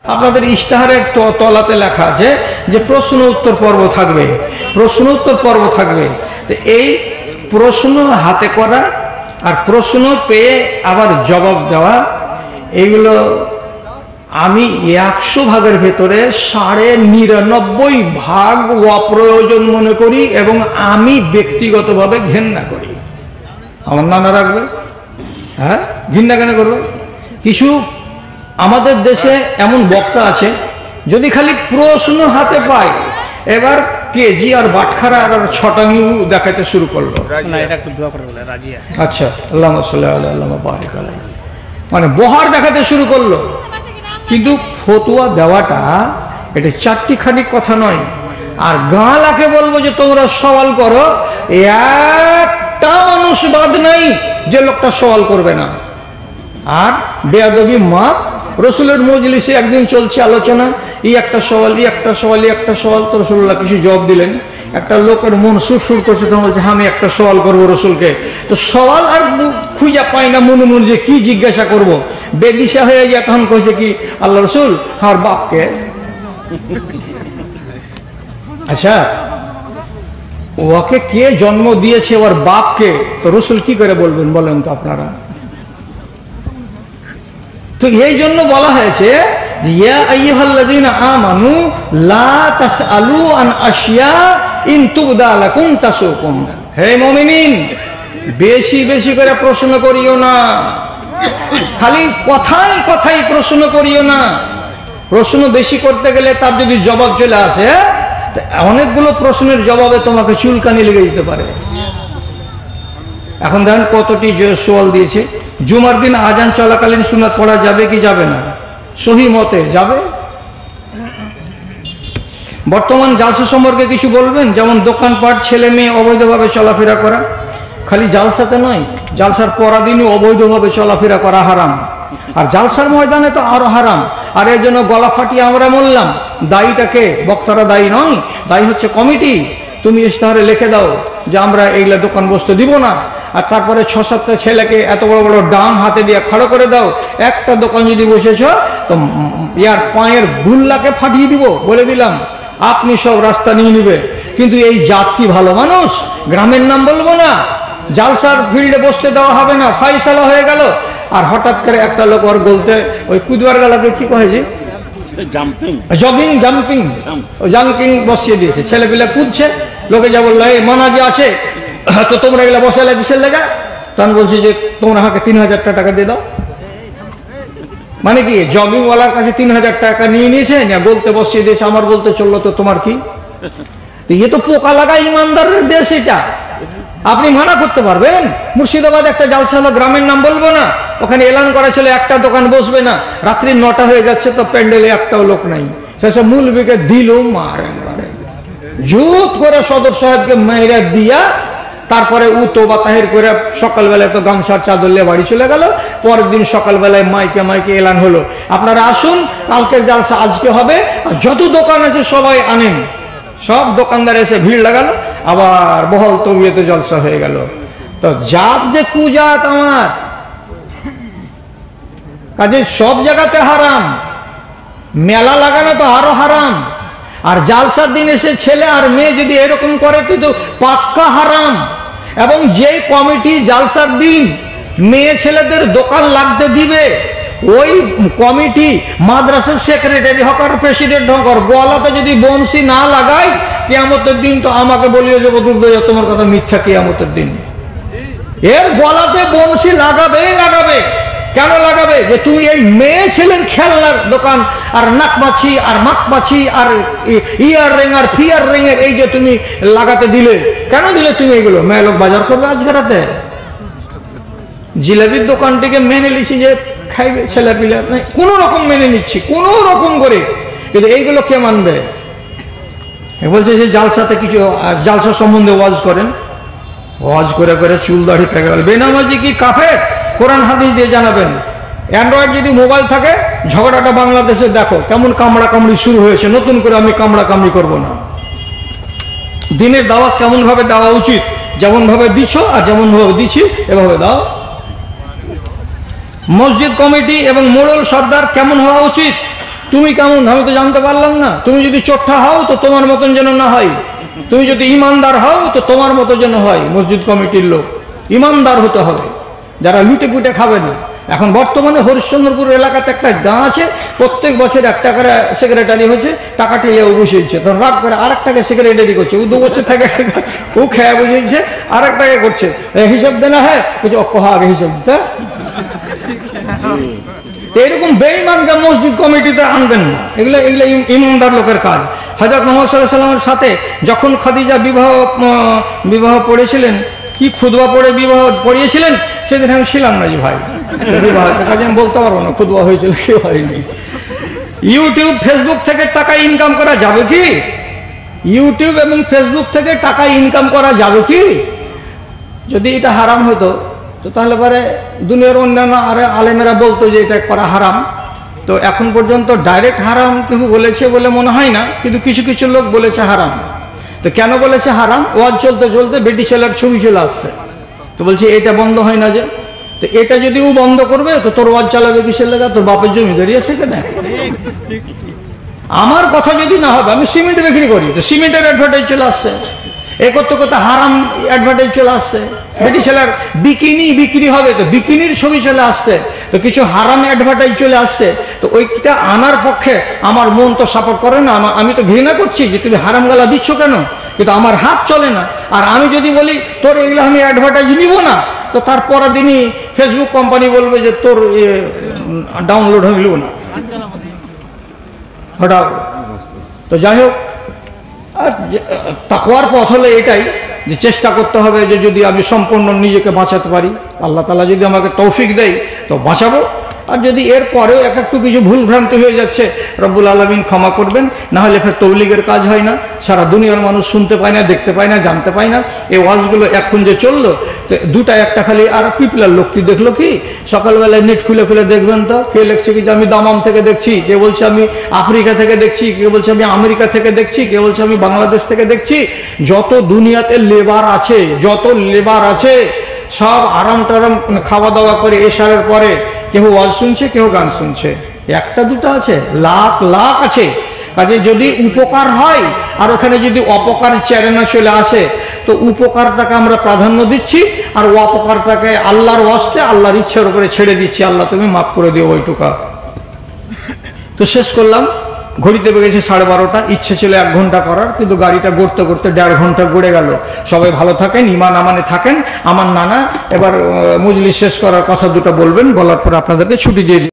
আপনাদের ইশতেহারের তলাতে লেখা আছে যে প্রশ্ন উত্তর পর্ব থাকবে, প্রশ্ন উত্তর পর্ব থাকবে। তো এই প্রশ্ন হাতে করা আর প্রশ্ন পেয়ে আবার জবাব দেওয়া, এইগুলো আমি 100 ভাগের ভেতরে 99.5 ভাগ অপ্রয়োজন মনে করি এবং আমি ব্যক্তিগতভাবে ঘেন্না করি। আমার নানা রাখবে, হ্যাঁ, ঘৃণা কেন করবে? কিছু আমাদের দেশে এমন বক্তা আছে, যদি খালি প্রশ্ন হাতে পায় এবার কেজি আর বাটখারা আর ছটাঙ্গি দেখাতে শুরু করলো। আচ্ছা, আল্লাহুম্মা সাল্লি আলা আল্লাহুম্মা বারিক আলাইহি, মানে বহার দেখাতে শুরু করলো। কিন্তু ফতুয়া দেওয়াটা এটা চারটিখানি কথা নয়। আর গালাকে বলবো যে তোমরা সওয়াল করো, একটা মানুষ বাদ নাই যে লোকটা সওয়াল করবে না। আর বেয়াদবি মাপ, রসুলের মজলিসে একদিন চলছে আলোচনা, এই একটা সওয়াল, এই একটা সওয়াল, এই একটা সওয়াল, তো রসুল্লাহ কিছু জবাব দিলেন। একটা লোকের মন সুর করছে, তখন বলছে আমি একটা সওয়াল করবো রসুলকে। তো সওয়াল আর খুঁজা পাই না মনে মনে যে কি জিজ্ঞাসা করব, বেদিশা হয়ে যায়। তখন কইছে কি, আল্লাহ রসুল আমার বাপকে। আচ্ছা, ওকে কে জন্ম দিয়েছে, ওর বাপকে? তো রসুল কি করে বলবেন বলেন তো আপনারা? তো এই জন্য বলা হয়েছে, ইয়া আইয়ুহাল্লাযীনা আমানু লা তাসআলু আন আশিয়া ইন তুবদা লাকুম তাসুকুম। হে মুমিনিন, বেশি বেশি করে প্রশ্ন করিও না, খালি কথাই কথাই প্রশ্ন করিও না। প্রশ্ন বেশি করতে গেলে তার যদি জবাব চলে আসে, অনেকগুলো প্রশ্নের জবাবে তোমাকে চুলকানি লেগে যেতে পারে। এখন দেখেন কতটি সওয়াল দিয়েছে। জুমার দিন আজান চলাকালীন সুন্নাত পড়া যাবে কি যাবে না? সহি মতে যাবে। বর্তমান জালসা সম্পর্কে কিছু বলবেন? যেমন দোকানপাট, ছেলে মেয়ে অবৈধভাবে চলাফেরা করা। খালি জালসাতে নয়, জালসার পরাদিনও অবৈধভাবে চলাফেরা করা হারাম, আর জালসার ময়দানে তো আরো হারাম। আর এর জন্য গলা ফাটিয়ে আমরা বললাম, দায়ীটাকে, বক্তারা দায়ী নয়, দায়ী হচ্ছে কমিটি। তুমি ইশতেহারে লিখে দাও যে আমরা এইগুলা দোকান বসতে দিব না, আর তারপরে 6-7টা ছেলেকে এত বড় বড় ডাং হাতে দিয়ে খাড়ো করে দাও। একটা দোকান যদি বসেছ তো ইয়ার পায়ের গুল্লাকে ফাটিয়ে দিব, বলে দিলাম। আপনি সব রাস্তা নিয়ে নিবে। কিন্তু এই জাত কি ভালো মানুষ? গ্রামের নাম বলবো না, জালসার ফিল্ডে বসতে দেওয়া হবে না, ফাইসালা হয়ে গেল। আর হঠাৎ করে একটা লোক ওর বলতে, ওই কুদবার গালাকে কি কহে যে জাম্পিং বসিয়ে দিয়েছে, ছেলে পেলে কুদছে। লোকে যা বললো, এই মানাজি আছে তো তোমরা এগুলা বসালে কিসের লেগা? তখন বলছি যে তোমরা আমাকে 3000 টাকা দিয়ে দাও। মানে কি, জগিং ওয়ালার কাছে 3000 টাকা নিয়ে নিয়েছে, বলতে বসিয়ে দিয়েছে, আমার বলতে চললো তো তোমার কি? এ তো পোকা লাগা ইমানদারের দেশ এটা। আপনি মানা করতে পারবেন? মুর্শিদাবাদ একটা জালসা হলো, গ্রামের নাম বলবো না, ওখানে এলান করা ছিল একটা দোকান বসবে না। রাত্রি 9টা হয়ে যাচ্ছে তো প্যান্ডেলে একটাও লোক নাই। সেসব মূলবিকে দিল মার, একবারে জুত করে সদর সাহেবকে মেয়েরা দিয়া, তারপরে ও তোবা তাহির করে সকালবেলায় তো গামছার চাদর নিয়ে বাড়ি চলে গেল। পরের দিন সকালবেলায় মাইকে মাইকে এলান হলো, আপনারা আসুন, কালকের জালসা আজকে হবে, আর যত দোকান আছে সবাই আনেন। সব দোকানদার এসে ভিড় লাগালো, আবার বহল তবিয়তে জলসা হয়ে গেল। তো জাত যে কুজাত আমার কাজে সব জায়গাতে হারাম। মেলা লাগানো তো আরো হারাম। আর জালসার দিন এসে ছেলে আর মেয়ে যদি এরকম করে তো পাক্কা হারাম। এবং যে কমিটি জালসার দিন মেয়ে ছেলেদের দোকান লাগতে দিবে, ওই কমিটি মাদ্রাসার সেক্রেটারি হক আর প্রেসিডেন্ট হক, গলাতে যদি বংশী না লাগাই, কিয়ামতের দিন তো আমাকে বলিও যে তোমার কথা মিথ্যা। কিয়ামতের দিন এর গলাতে বংশী লাগাবেই লাগাবে। কেন লাগাবে? যে তুমি এই মেয়ে ছেলের খেলনার দোকান আর নাকমাছি আর মাকমাছি আর ইয়ার রিং আর ফিয়ার রিং এর এই যে তুমি লাগাতে দিলে, কেন দিলে তুমি এগুলো? মেয়ে লোক বাজার করবে আজকে রাতে। জিলাপির দোকানটিকে মেনে নিচ্ছি যে খাইবে ছেলে পিলে, কোন রকম মেনে নিচ্ছি, কোন রকম করে, কিন্তু এইগুলো কে মানবে? বলছে যে জালসাতে কিছু, জালসা সম্বন্ধে ওয়াজ করেন, ওয়াজ করে করে চুল দাড়ি পেকে গেল। বেনামাজি কি কাফের? কোরআন হাদিস দিয়ে জানাবেন। অ্যান্ড্রয়েড যদি মোবাইল থাকে, ঝগড়াটা বাংলাদেশে দেখো কেমন কামড়া কামড়ি শুরু হয়েছে। নতুন করে আমি কামড়া কামড়ি করবো না। দিনের দাওয়াত কেমন ভাবে দেওয়া উচিত, যেমন ভাবে দিচ্ছ আর যেমন ভাবে দিচ্ছি এভাবে দাও। মসজিদ কমিটি এবং মোড়ল সর্দার কেমন হওয়া উচিত, তুমি কেমন আমি তো জানতে পারলাম না। তুমি যদি চোট্টা হও তো তোমার মতন যেন না হয়, তুমি যদি ইমানদার হও তো তোমার মতো যেন হয়। মসজিদ কমিটির লোক ইমানদার হতে হবে, যারা লুটে পুটে খাবে না। এখন বর্তমানে হরিশ্চন্দ্রপুর এলাকাতে একটা গাঁ আছে, প্রত্যেক বছর 1 টাকার সেক্রেটারি হয়েছে, টাকাটি বসেছে, তখন রাগ করে আরেকটাকে সেক্রেটারি করছে। ও 2 বছর থেকে ও খেয়ে বসেছে, আরেকটাকে করছে, হিসাব দেনা হ্যাঁ বলছে অকহা আগে হিসাব দিতে। এরকম বেঈমানকে মসজিদ কমিটিতে আনবেন না, এগুলো এগুলো ইমানদার লোকের কাজ। হযরত মুহাম্মদ সাল্লাল্লাহু আলাইহি ওয়াসাল্লামের সাথে যখন খাদিজা বিবাহ পড়েছিলেন, কি খুতবা পড়ে বিবাহ পড়িয়েছিলেন, সেদিন আমি ছিলাম না যে ভাই, কাজে আমি বলতে পারবো না খুতবা হয়েছিল কি হয়নি। ইউটিউব ফেসবুক থেকে টাকা ইনকাম করা যাবে কি? ইউটিউব এবং ফেসবুক থেকে টাকা ইনকাম করা যাবে কি? যদি এটা হারাম হতো তো তাহলে পরে দুনিয়ার অন্যান্য আলেমেরা বলতো যে এটা করা হারাম। তো এখন পর্যন্ত ডাইরেক্ট হারাম কেউ বলেছে বলে মনে হয় না, কিন্তু কিছু কিছু লোক বলেছে হারাম। তো কেন বলেছে হারাম? ওয়াজ চলতে চলতে বেটি ছেলের ছবি চলে আসছে, তো বলছে এটা বন্ধ হয় না যে। তো এটা যদি ও বন্ধ করবে তো তোর ওয়াজ চালাবে কিসের লেগা? তোর বাপের জমিদারি আছে কেন? আমার কথা যদি না হবে, আমি সিমেন্ট বিক্রি করি, তো সিমেন্টের অ্যাডভার্টাইজ চলে আসছে, এ করতে করতে হারাম অ্যাডভার্টাইজ চলে আসছে। বেটি ছেলের বিকিনি বিক্রি হবে, তো বিকিনির ছবি চলে আসছে, তো কিছু হারাম অ্যাডভার্টাইজ চলে আসছে। তো ওইটা আনার পক্ষে আমার মন তো সাপোর্ট করে না, আমি তো ঘৃণা করছি যে তুমি হারাম গালা দিচ্ছ কেন, কিন্তু আমার হাত চলে না। আর আমি যদি বলি তোর এগুলো আমি অ্যাডভার্টাইজ নিব না, তো তারপরের দিনই ফেসবুক কোম্পানি বলবে যে তোর ডাউনলোড হইল না, হঠাৎ। তো যাই হোক, তাকওয়ার পথ হলো এটাই যে চেষ্টা করতে হবে যে যদি আমি সম্পূর্ণ নিজেকে বাঁচাতে পারি, আল্লাহ তাআলা যদি আমাকে তৌফিক দেয় তো বাঁচাবো। আর যদি এর পরেও একটু কিছু ভুল ভ্রান্তি হয়ে যাচ্ছে, রব্বুল আলামিন ক্ষমা করবেন, না হলে ফের তৌলিগের কাজ হয় না, সারা দুনিয়ার মানুষ শুনতে পায় না, দেখতে পায় না, জানতে পায় না। এই ওয়াজগুলো এখন যে চললো, তো দুটা একটা খালি আর পিপলার লোকটি দেখলো কি, সকালবেলায় নেট খুলে খুলে দেখবেন তো কে লিখছে কি যে আমি দামাম থেকে দেখছি, কে বলছে আমি আফ্রিকা থেকে দেখছি, কে বলছে আমি আমেরিকা থেকে দেখছি, কে বলছে আমি বাংলাদেশ থেকে দেখছি। যত দুনিয়াতে লেবার আছে, যত লেবার আছে, সব আরাম টারাম খাওয়া দাওয়া করে এশারের পরে কেউ ওয়াজ শুনছে, কেউ গান শুনছে। একটা দুটো আছে, লাখ লাখ আছে। কাজে যদি উপকার হয় আর ওখানে যদি অপকার চেরেনা চলে আসে, তো উপকারটাকে আমরা প্রাধান্য দিচ্ছি আর অপকারটাকে আল্লাহর ওয়াস্তে আল্লাহর ইচ্ছার উপরে ছেড়ে দিচ্ছি, আল্লাহ তুমি মাফ করে দিও ওইটুকা। তো শেষ করলাম, ঘড়িতে বেগেছে 12:30। ইচ্ছে ছিল 1 ঘন্টা করার, কিন্তু গাড়িটা গড়তে গড়তে 1.5 ঘন্টা গড়ে গেল। সবাই ভালো থাকেন, ইমান আমানে থাকেন। আমার নানা এবার মজলিস শেষ করার কথা দুটো বলবেন, বলার পর আপনাদেরকে ছুটি দিয়ে